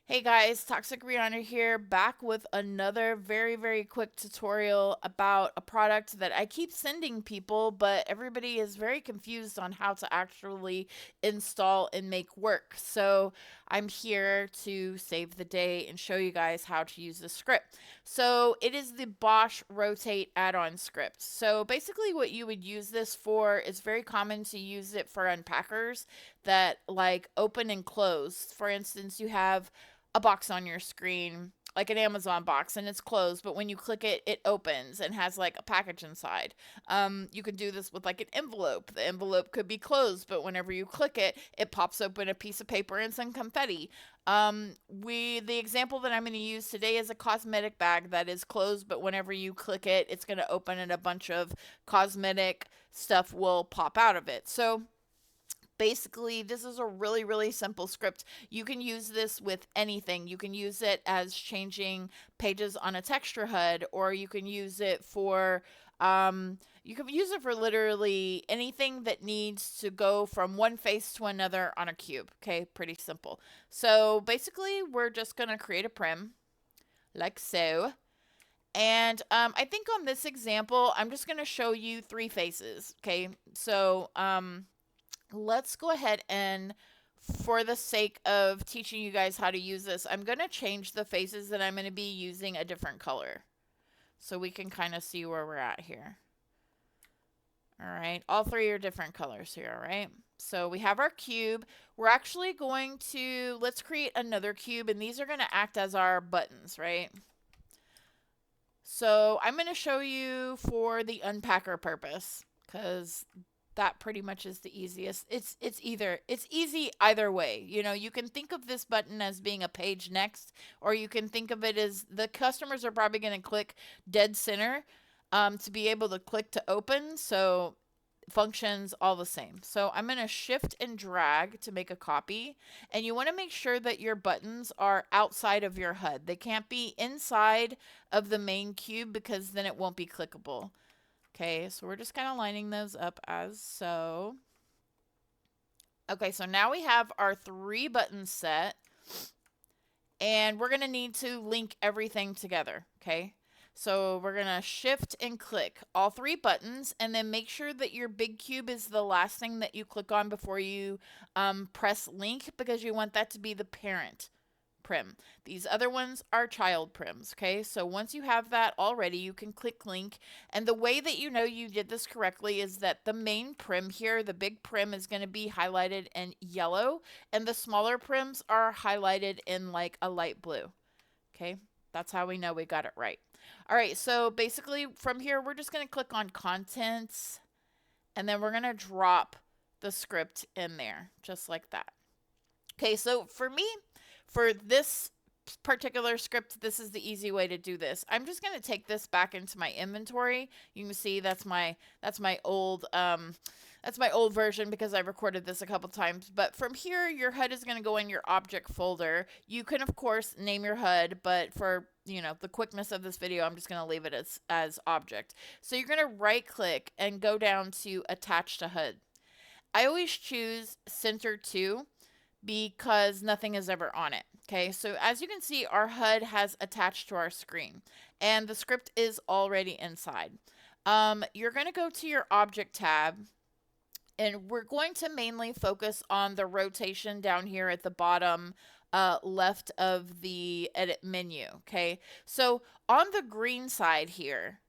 Hey guys, Toxic Rhiannyr here, back with another very quick tutorial about a product that I keep sending people, but everybody is very confused on how to actually install and make work. So I'm here to save the day and show you guys how to use the script. So it is the Bosch Rotate add-on script. So basically what you would use this for is very common to use it for unpackers that like open and close. For instance, you have a box on your screen, like an Amazon box, and it's closed, but when you click it, it opens and has like a package inside. You can do this with like an envelope. The envelope could be closed, but whenever you click it, it pops open a piece of paper and some confetti. The example that I'm going to use today is a cosmetic bag that is closed, but whenever you click it, it's going to open and a bunch of cosmetic stuff will pop out of it. So basically, this is a really simple script. You can use this with anything. You can use it as changing pages on a texture HUD, or you can use it for literally anything that needs to go from one face to another on a cube. Okay, pretty simple. So basically, we're just gonna create a prim like so. And I think on this example, I'm just going to show you three faces. Okay, so let's go ahead and, for the sake of teaching you guys how to use this, I'm going to change the faces that I'm going to be using a different color so we can kind of see where we're at here. All right, all three are different colors here, all right? So we have our cube. We're actually going to, let's create another cube, and these are going to act as our buttons, right? So I'm going to show you for the unpacker purpose, because that pretty much is the easiest. It's easy either way. You know, you can think of this button as being a page next, or you can think of it as the customers are probably going to click dead center to be able to click to open. So functions all the same. So I'm going to shift and drag to make a copy, and you want to make sure that your buttons are outside of your HUD. They can't be inside of the main cube because then it won't be clickable. Okay, so we're just kind of lining those up as so. Okay, so now we have our three buttons set, and we're going to need to link everything together, okay? So we're going to shift and click all three buttons, and then make sure that your big cube is the last thing that you click on before you press link, because you want that to be the parent prim. These other ones are child prims, okay? So once you have that already, you can click link, and the way that you know you did this correctly is that the main prim here, the big prim, is going to be highlighted in yellow, and the smaller prims are highlighted in like a light blue, okay? That's how we know we got it right. All right, so basically from here, we're just going to click on contents, and then we're going to drop the script in there, just like that. Okay, so for me, for this particular script, this is the easy way to do this. I'm just going to take this back into my inventory. You can see that's my old version because I recorded this a couple times. But from here, your HUD is going to go in your object folder. You can of course name your HUD, but for the quickness of this video, I'm just going to leave it as object. So you're going to right click and go down to attach to HUD. I always choose center to because nothing is ever on it. Okay, so as you can see, our HUD has attached to our screen, and the script is already inside. You're going to go to your Object tab, and we're going to mainly focus on the rotation down here at the bottom left of the edit menu. Okay, so on the green side here,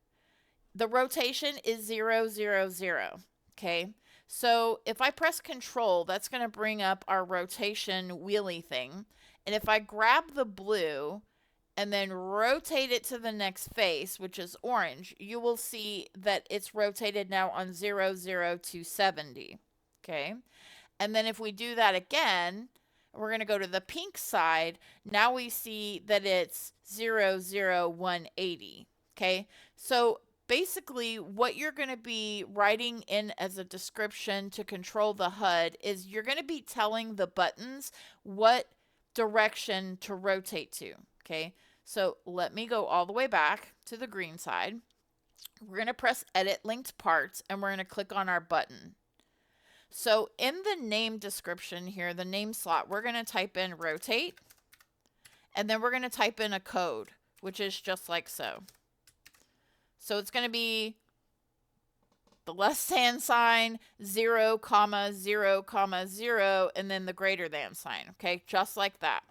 the rotation is 0, 0, 0. Okay, so if I press Control, that's going to bring up our rotation wheelie thing. And if I grab the blue and then rotate it to the next face, which is orange, you will see that it's rotated now on 0, 0 to 70. Okay, and then if we do that again, we're going to go to the pink side. Now we see that it's 0, 0, 180. Okay, so basically what you're going to be writing in as a description to control the HUD is you're going to be telling the buttons what direction to rotate to. Okay, so let me go all the way back to the green side. We're going to press edit linked parts, and we're going to click on our button. So in the name description here, the name slot, we're going to type in rotate. and then we're going to type in a code, which is just like so. So it's going to be the less than sign, 0, 0, 0, and then the greater than sign, okay? Just like that.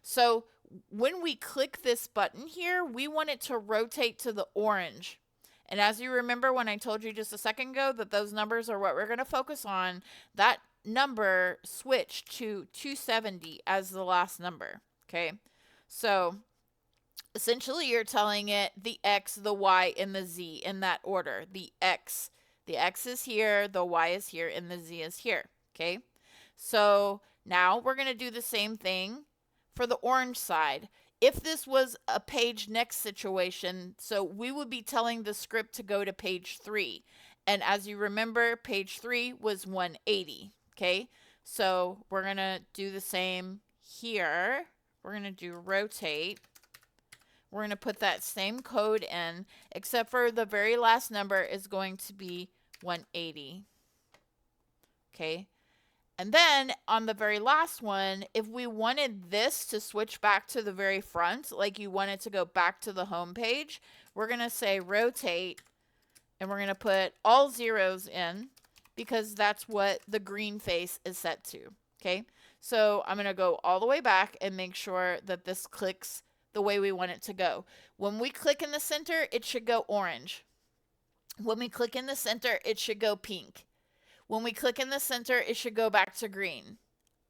So when we click this button here, we want it to rotate to the orange. And as you remember when I told you just a second ago that those numbers are what we're going to focus on, that number switched to 270 as the last number, okay? So essentially you're telling it the X, the Y, and the Z in that order. The X is here, the Y is here, and the Z is here, okay? So now we're going to do the same thing for the orange side. If this was a page next situation, so we would be telling the script to go to page 3. And as you remember, page 3 was 180, okay? So we're going to do the same here. We're going to do rotate. We're going to put that same code in, except for the very last number is going to be 180. Okay. And then on the very last one, if we wanted this to switch back to the very front, like you want it to go back to the home page, we're going to say rotate, and we're going to put all zeros in because that's what the green face is set to. Okay. So I'm going to go all the way back and make sure that this clicks the way we want it to go. When we click in the center, it should go orange. When we click in the center, it should go pink. When we click in the center, it should go back to green.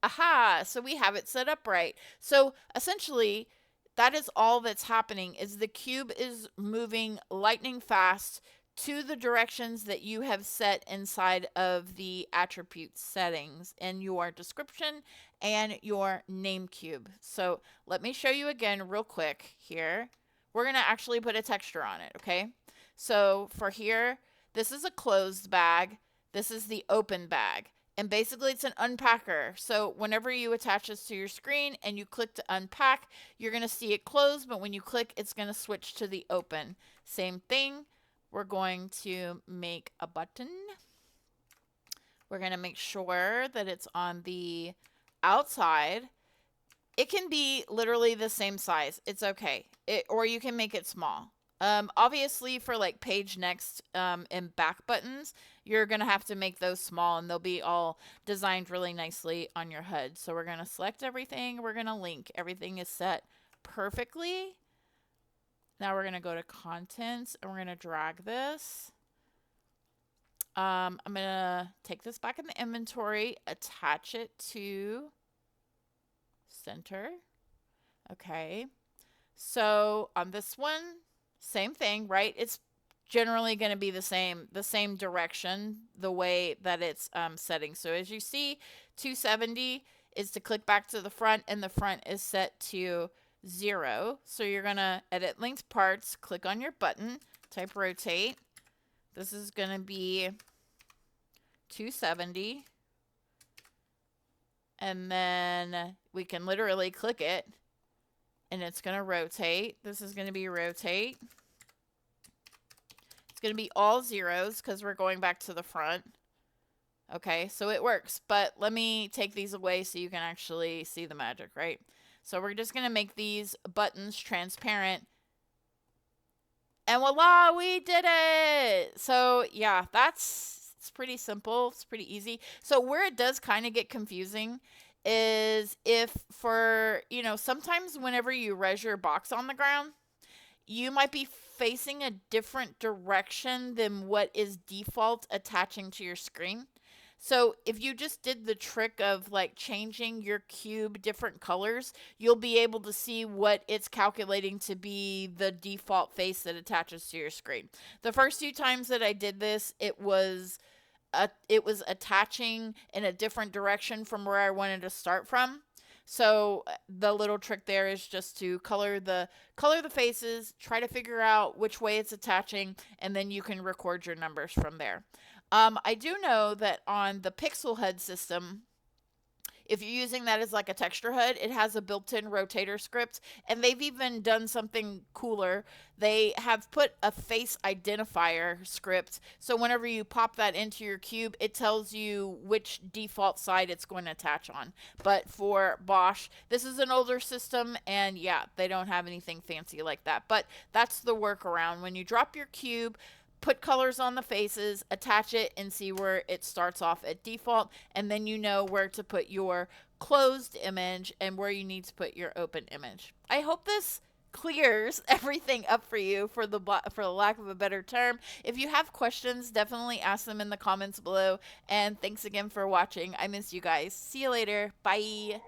Aha, so we have it set up right. So essentially, that is all that's happening, is the cube is moving lightning fast to the directions that you have set inside of the attribute settings in your description and your name cube. So let me show you again real quick here. We're going to actually put a texture on it, okay? So for here, this is a closed bag. This is the open bag. And basically it's an unpacker. So whenever you attach this to your screen and you click to unpack, you're going to see it closed, but when you click, it's going to switch to the open. Same thing. We're going to make a button. We're going to make sure that it's on the outside. It can be literally the same size. It's okay. Or you can make it small. Obviously for like page next and back buttons, you're going to have to make those small and they'll be all designed really nicely on your HUD. So we're going to select everything. We're going to link. Everything is set perfectly. Now we're going to go to contents and we're going to drag this. I'm going to take this back in the inventory, attach it to center. Okay. So on this one, same thing, right? It's generally going to be the same direction, the way that it's setting. So as you see, 270 is to click back to the front, and the front is set to 0. So you're going to edit linked parts, click on your button, type rotate. This is going to be 270. And then we can literally click it and it's going to rotate. This is going to be rotate. It's going to be all zeros because we're going back to the front. Okay, so it works. But let me take these away so you can actually see the magic, right? So we're just going to make these buttons transparent. And voila, we did it! So yeah, it's pretty simple. It's pretty easy. So where it does kind of get confusing is if for, sometimes whenever you res your box on the ground, you might be facing a different direction than what is default attaching to your screen. So if you just did the trick of like changing your cube different colors, you'll be able to see what it's calculating to be the default face that attaches to your screen. The first few times that I did this, it was attaching in a different direction from where I wanted to start from. So the little trick there is just to color the faces, try to figure out which way it's attaching, and then you can record your numbers from there. I do know that on the Pixel HUD system, If you're using that as like a texture HUD, it has a built-in rotator script, and they've even done something cooler. They have put a face identifier script, so whenever you pop that into your cube, it tells you which default side it's going to attach on. But for Bosch, this is an older system, and yeah, they don't have anything fancy like that. But that's the workaround. When you drop your cube, put colors on the faces, attach it, and see where it starts off at default, and then you know where to put your closed image and where you need to put your open image. I hope this clears everything up for you, for the lack of a better term. If you have questions, definitely ask them in the comments below, and thanks again for watching. I miss you guys. See you later. Bye.